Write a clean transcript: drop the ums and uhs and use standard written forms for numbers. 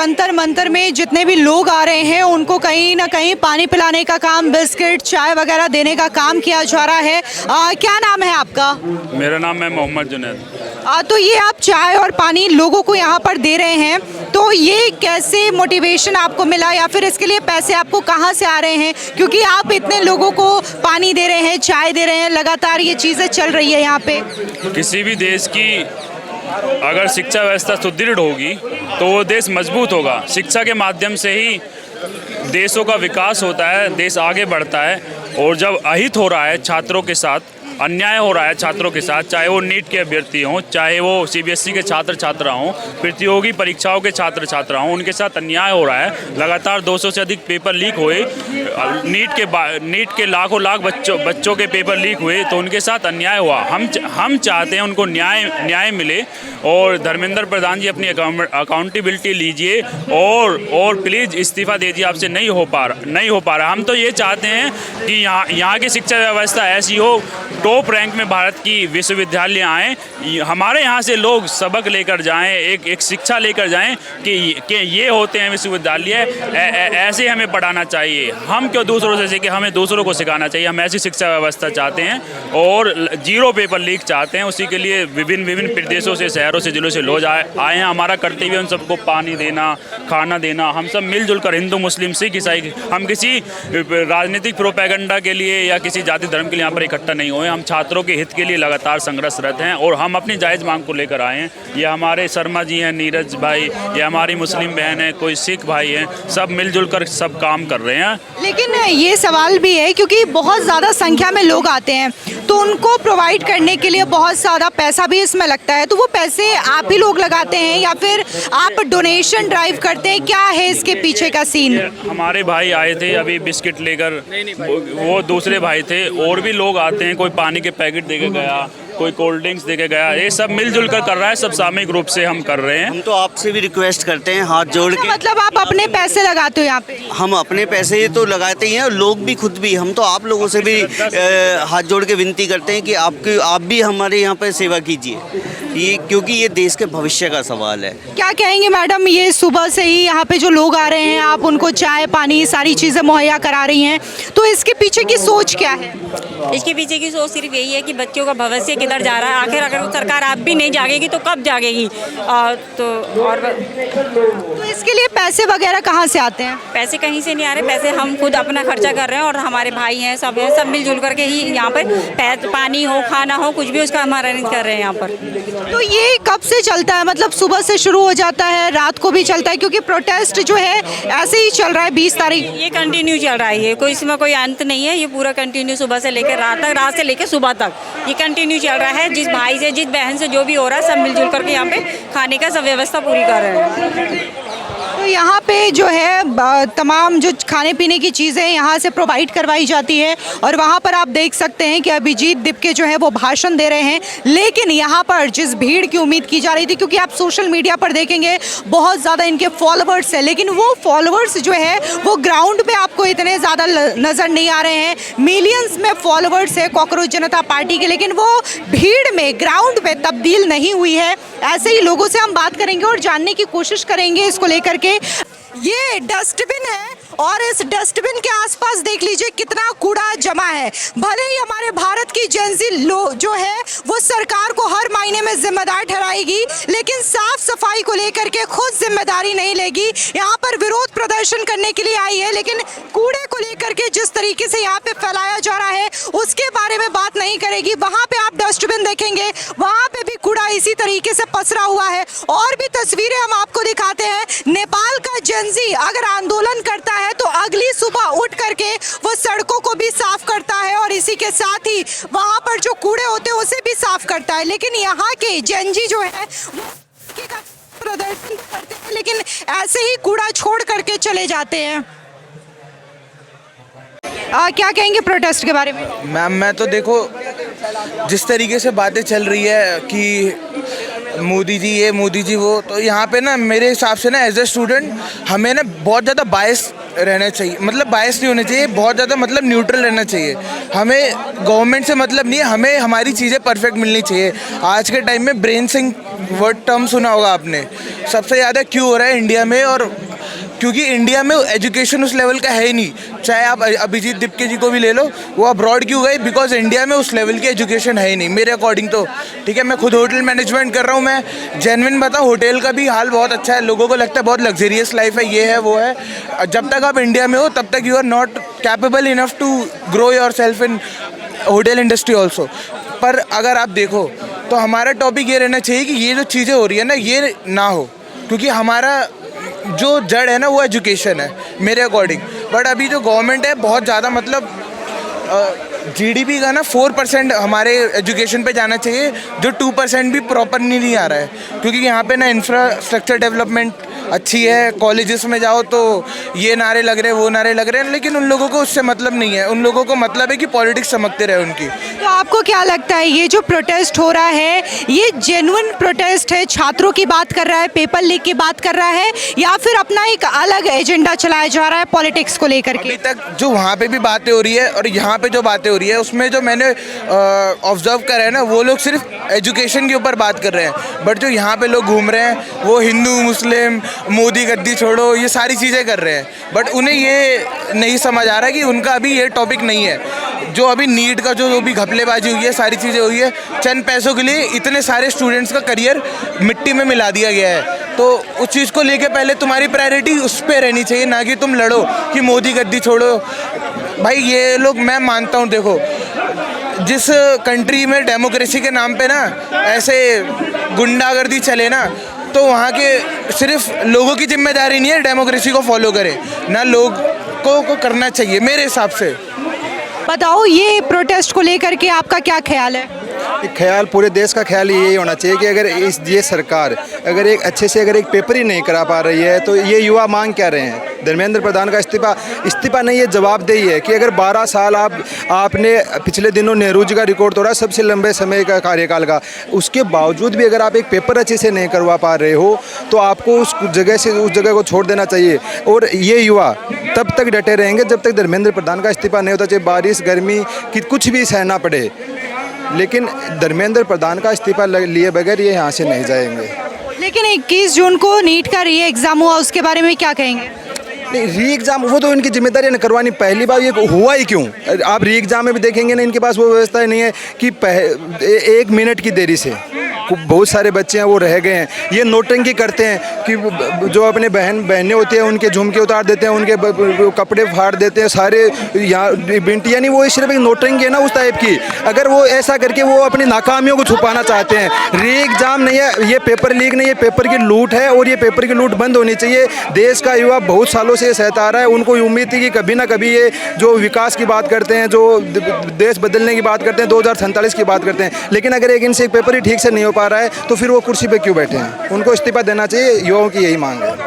जंतर मंतर में जितने भी लोग आ रहे हैं उनको कहीं ना कहीं पानी पिलाने का काम, बिस्किट, चाय वगैरह देने का काम किया जा रहा है। क्या नाम है आपका? मेरा नाम है मोहम्मद जुनैद। तो ये आप चाय और पानी लोगों को यहाँ पर दे रहे हैं, तो ये कैसे मोटिवेशन आपको मिला या फिर इसके लिए पैसे आपको कहाँ से आ रहे हैं? क्योंकि आप इतने लोगों को पानी दे रहे हैं, चाय दे रहे हैं, लगातार ये चीज़ें चल रही है यहाँ पे। किसी भी देश की अगर शिक्षा व्यवस्था सुदृढ़ होगी तो वो देश मजबूत होगा। शिक्षा के माध्यम से ही देशों का विकास होता है, देश आगे बढ़ता है। और जब अहित हो रहा है छात्रों के साथ, अन्याय हो रहा है छात्रों के साथ, चाहे वो नीट के अभ्यर्थी हों, चाहे वो सीबीएसई के छात्र छात्रा हों, प्रतियोगी परीक्षाओं के छात्र छात्रा हों, उनके साथ अन्याय हो रहा है। लगातार 200 से अधिक पेपर लीक हुए, नीट के लाख बच्चों के पेपर लीक हुए, तो उनके साथ अन्याय हुआ। हम चाहते हैं उनको न्याय मिले। और धर्मेंद्र प्रधान जी अपनी अकाउंटेबिलिटी लीजिए और प्लीज़ इस्तीफ़ा दे दीजिए, आपसे नहीं हो पा रहा। हम तो ये चाहते हैं कि यहाँ की शिक्षा व्यवस्था ऐसी हो, टॉप रैंक में भारत की विश्वविद्यालय आएँ, हमारे यहाँ से लोग सबक लेकर जाएं, एक शिक्षा लेकर जाएं कि ये होते हैं विश्वविद्यालय, ऐसे हमें पढ़ाना चाहिए। हम क्यों दूसरों से सीखें, हमें दूसरों को सिखाना चाहिए। हम ऐसी शिक्षा व्यवस्था चाहते हैं और 0 पेपर लीक चाहते हैं। उसी के लिए विभिन्न प्रदेशों से, शहरों से, जिलों से लोग आए हैं। हमारा कर्तव्य उन सबको पानी देना, खाना देना। हम सब मिलजुल कर, हिंदू, मुस्लिम, सिख, ईसाई, हम किसी राजनीतिक प्रोपेगेंडा के लिए या किसी जाति धर्म के लिए यहाँ पर इकट्ठा नहीं हुए। हम छात्रों के हित के लिए लगातार संघर्षरत हैं और हम अपनी जायज़ मांग को लेकर आए हैं। ये हमारे शर्मा जी हैं, नीरज भाई, ये हमारी मुस्लिम बहन है, कोई सिख भाई हैं, सब मिलजुल कर सब काम कर रहे हैं। लेकिन ये सवाल भी है क्योंकि बहुत ज़्यादा संख्या में लोग आते हैं तो उनको प्रोवाइड करने के लिए बहुत ज़्यादा पैसा भी इसमें लगता है, तो वो पैसे आप ही लोग लगाते हैं या फिर आप डोनेशन ड्राइव करते हैं? क्या है इसके पीछे का सीन? हमारे भाई आए थे अभी बिस्किट लेकर, वो दूसरे भाई थे, और भी लोग आते हैं, कोई पानी के पैकेट दे के गया, कोई कोल्ड ड्रिंक्स देके गया। ये सब मिलजुल कर रहा है, सब सामूहिक रूप से हम कर रहे हैं। हम तो आपसे भी रिक्वेस्ट करते हैं हाथ जोड़ के। मतलब आप अपने पैसे लगाते हो यहाँ पे? हम अपने पैसे तो लगाते ही हैं और लोग भी खुद भी। हम तो आप लोगों से भी हाथ जोड़ के विनती करते हैं कि आप भी हमारे यहाँ पर सेवा कीजिए, क्योंकि ये देश के भविष्य का सवाल है। क्या कहेंगे मैडम, ये सुबह से ही यहाँ पे जो लोग आ रहे हैं, आप उनको चाय पानी सारी चीज़ें मुहैया करा रही हैं, तो इसके पीछे की सोच क्या है? इसके पीछे की सोच सिर्फ यही है कि बच्चों का भविष्य किधर जा रहा है। आखिर अगर सरकार आप भी नहीं जागेगी तो कब जागेगी? तो इसके लिए पैसे वगैरह कहाँ से आते हैं? पैसे कहीं से नहीं आ रहे, पैसे हम खुद अपना खर्चा कर रहे हैं और हमारे भाई हैं, सब मिलजुल करके ही यहाँ पर पानी हो, खाना हो, कुछ भी उसका हम अरेंज कर रहे हैं यहाँ पर। तो ये कब से चलता है? मतलब सुबह से शुरू हो जाता है, रात को भी चलता है? क्योंकि प्रोटेस्ट जो है ऐसे ही चल रहा है 20 तारीख। ये कंटिन्यू चल रहा है, ये कोई इसमें कोई अंत नहीं है। ये पूरा कंटिन्यू सुबह से लेकर रात तक, रात से लेकर सुबह तक ये कंटिन्यू चल रहा है। जिस भाई से, जिस बहन से जो भी हो रहा है, सब मिलजुल करके यहाँ पे खाने का सब व्यवस्था पूरी कर रहे हैं। तो यहाँ पे जो है तमाम जो खाने पीने की चीज़ें यहाँ से प्रोवाइड करवाई जाती है और वहाँ पर आप देख सकते हैं कि अभिजीत दिपके जो है वो भाषण दे रहे हैं। लेकिन यहाँ पर जिस भीड़ की उम्मीद की जा रही थी, क्योंकि आप सोशल मीडिया पर देखेंगे बहुत ज़्यादा इनके फॉलोअर्स हैं, लेकिन वो फॉलोअर्स जो है वो ग्राउंड पे आपको इतने ज़्यादा नज़र नहीं आ रहे हैं। मिलियंस में फॉलोअर्स है कॉकरोच जनता पार्टी के, लेकिन वो भीड़ में ग्राउंड पे तब्दील नहीं हुई है। ऐसे ही लोगों से हम बात करेंगे और जानने की कोशिश करेंगे इसको लेकर के। ये डस्टबिन है और इस डस्टबिन के आसपास देख लीजिए कितना कूड़ा जमा है। भले ही हमारे भारत की जेंजी जो है वो सरकार को हर महीने में जिम्मेदार ठहराएगी, लेकिन साफ सफाई को लेकर के खुद जिम्मेदारी नहीं लेगी। यहाँ पर विरोध प्रदर्शन करने के लिए आई है, लेकिन कूड़े को लेकर के जिस तरीके से यहाँ पे फैलाया जा रहा है उसके बारे में बात नहीं करेगी। वहाँ पे आप डस्टबिन देखेंगे, वहाँ पे भी कूड़ा इसी तरीके से पसरा हुआ है। और भी तस्वीरें हम आपको दिखाते हैं। नेपाल का जेंजी अगर आंदोलन करता है तो अगली सुबह उठ करके वो सड़कों को भी साफ करता है और इसी के साथ ही वहाँ पर जो कूड़े होते हैं उसे भी साफ करता है। लेकिन यहाँ के जेंजी जो है वो प्रदर्शन करते हैं, लेकिन ऐसे ही कूड़ा छोड़ करके चले जाते हैं। क्या कहेंगे प्रोटेस्ट के बारे में? मैम, मैं तो देखो जिस तरीके से बातें चल रही है कि मोदी जी ये, मोदी जी वो, तो यहाँ पे ना मेरे हिसाब से ना एज ए स्टूडेंट हमें ना बहुत ज़्यादा बायस रहना चाहिए, मतलब बायस नहीं होना चाहिए, बहुत ज़्यादा मतलब न्यूट्रल रहना चाहिए। हमें गवर्नमेंट से मतलब नहीं है, हमें हमारी चीज़ें परफेक्ट मिलनी चाहिए। आज के टाइम में ब्रेन सिंक वर्ड टर्म सुना होगा आपने, सबसे ज़्यादा क्यों हो रहा है इंडिया में, और क्योंकि इंडिया में एजुकेशन उस लेवल का है ही नहीं। चाहे आप अभिजीत दिपके जी को भी ले लो, वो अब्रॉड क्यों गए, बिकॉज इंडिया में उस लेवल की एजुकेशन है ही नहीं मेरे अकॉर्डिंग तो। ठीक है, मैं खुद होटल मैनेजमेंट कर रहा हूँ, मैं जेन्युइन बताऊँ, होटल का भी हाल बहुत अच्छा है, लोगों को लगता है बहुत लग्जरियस लाइफ है, ये है वो है। जब तक आप इंडिया में हो तब तक you are not capable enough to grow yourself in hotel industry also. पर अगर आप देखो तो हमारा टॉपिक ये रहना चाहिए कि ये जो चीज़ें हो रही है ना, ये ना हो, क्योंकि हमारा जो जड़ है ना वो एजुकेशन है मेरे अकॉर्डिंग। बट अभी जो गवर्नमेंट है बहुत ज़्यादा मतलब जीडीपी का ना 4% हमारे एजुकेशन पे जाना चाहिए, जो 2% भी प्रॉपर नहीं आ रहा है, क्योंकि यहाँ पे ना इंफ्रास्ट्रक्चर डेवलपमेंट अच्छी है। कॉलेजेस में जाओ तो ये नारे लग रहे हैं, वो नारे लग रहे हैं, लेकिन उन लोगों को उससे मतलब नहीं है। उन लोगों को मतलब है कि पॉलिटिक्स चमकते रहे उनकी। तो आपको क्या लगता है ये जो प्रोटेस्ट हो रहा है, ये जेन्युइन प्रोटेस्ट है, छात्रों की बात कर रहा है, पेपर लीक की बात कर रहा है, या फिर अपना एक अलग एजेंडा चलाया जा रहा है पॉलिटिक्स को लेकर के? अभी तक जो वहाँ पे भी बातें हो रही है और यहाँ पे जो बातें हो रही है, उसमें जो मैंने ऑब्जर्व करा है ना, वो लोग सिर्फ एजुकेशन के ऊपर बात कर रहे हैं। बट जो यहाँ पे लोग घूम रहे हैं वो हिंदू मुस्लिम, मोदी गद्दी छोड़ो, ये सारी चीज़ें कर रहे हैं। बट उन्हें ये नहीं समझ आ रहा कि उनका अभी ये टॉपिक नहीं है। जो अभी नीट का जो भी घपलेबाजी हुई है, सारी चीज़ें हुई है, चंद पैसों के लिए इतने सारे स्टूडेंट्स का करियर मिट्टी में मिला दिया गया है। तो उस चीज़ को लेके पहले तुम्हारी प्रायोरिटी उस पर रहनी चाहिए, ना कि तुम लड़ो कि मोदी गद्दी छोड़ो। भाई ये लोग, मैं मानता हूँ, देखो जिस कंट्री में डेमोक्रेसी के नाम पे ना ऐसे गुंडागर्दी चले ना, तो वहाँ के सिर्फ लोगों की जिम्मेदारी नहीं है डेमोक्रेसी को फॉलो करें, ना लोगों को करना चाहिए मेरे हिसाब से। बताओ, ये प्रोटेस्ट को लेकर के आपका क्या ख्याल है? ख्याल पूरे देश का ख्याल यही होना चाहिए कि अगर ये सरकार अगर एक अच्छे से अगर एक पेपर ही नहीं करा पा रही है, तो ये युवा मांग क्या रहे हैं? धर्मेंद्र प्रधान का इस्तीफा नहीं, ये जवाबदेही है कि अगर 12 साल आपने पिछले दिनों नेहरू जी का रिकॉर्ड तोड़ा, सबसे लंबे समय का कार्यकाल का, उसके बावजूद भी अगर आप एक पेपर अच्छे से नहीं करवा पा रहे हो, तो आपको उस जगह को छोड़ देना चाहिए। और ये युवा तब तक डटे रहेंगे जब तक धर्मेंद्र प्रधान का इस्तीफा नहीं होता, चाहे बारिश गर्मी कि कुछ भी सहना पड़े, लेकिन धर्मेंद्र प्रधान का इस्तीफा लिए बगैर ये यहाँ से नहीं जाएंगे। लेकिन 21 जून को नीट का री एग्ज़ाम हुआ, उसके बारे में क्या कहेंगे? नहीं, री एग्ज़ाम वो तो इनकी जिम्मेदारी न करवानी। पहली बार ये हुआ ही क्यों? आप री एग्ज़ाम में भी देखेंगे ना, इनके पास वो व्यवस्था नहीं है कि 1 मिनट की देरी से बहुत सारे बच्चे हैं वो रह गए हैं। ये नोटंकी करते हैं कि जो अपने बहनें होती हैं उनके झुमके उतार देते हैं, उनके कपड़े फाड़ देते हैं सारे, यहाँ बिंटी, यानी वो सिर्फ एक नोटंकी है ना उस टाइप की। अगर वो ऐसा करके वो अपनी नाकामियों को छुपाना चाहते हैं। री एग्ज़ाम नहीं है, ये पेपर लीक नहीं है, पेपर की लूट है, और ये पेपर की लूट बंद होनी चाहिए। देश का युवा बहुत सालों से सहता आ रहा है, उनको उम्मीद थी कि कभी ना कभी ये जो विकास की बात करते हैं, जो देश बदलने की बात करते हैं, 2047 की बात करते हैं, लेकिन अगर एक इनसे एक पेपर ही ठीक से नहीं हो पा रहा है, तो फिर वो कुर्सी पे क्यों बैठे हैं? उनको इस्तीफा देना चाहिए, युवाओं की यही मांग है।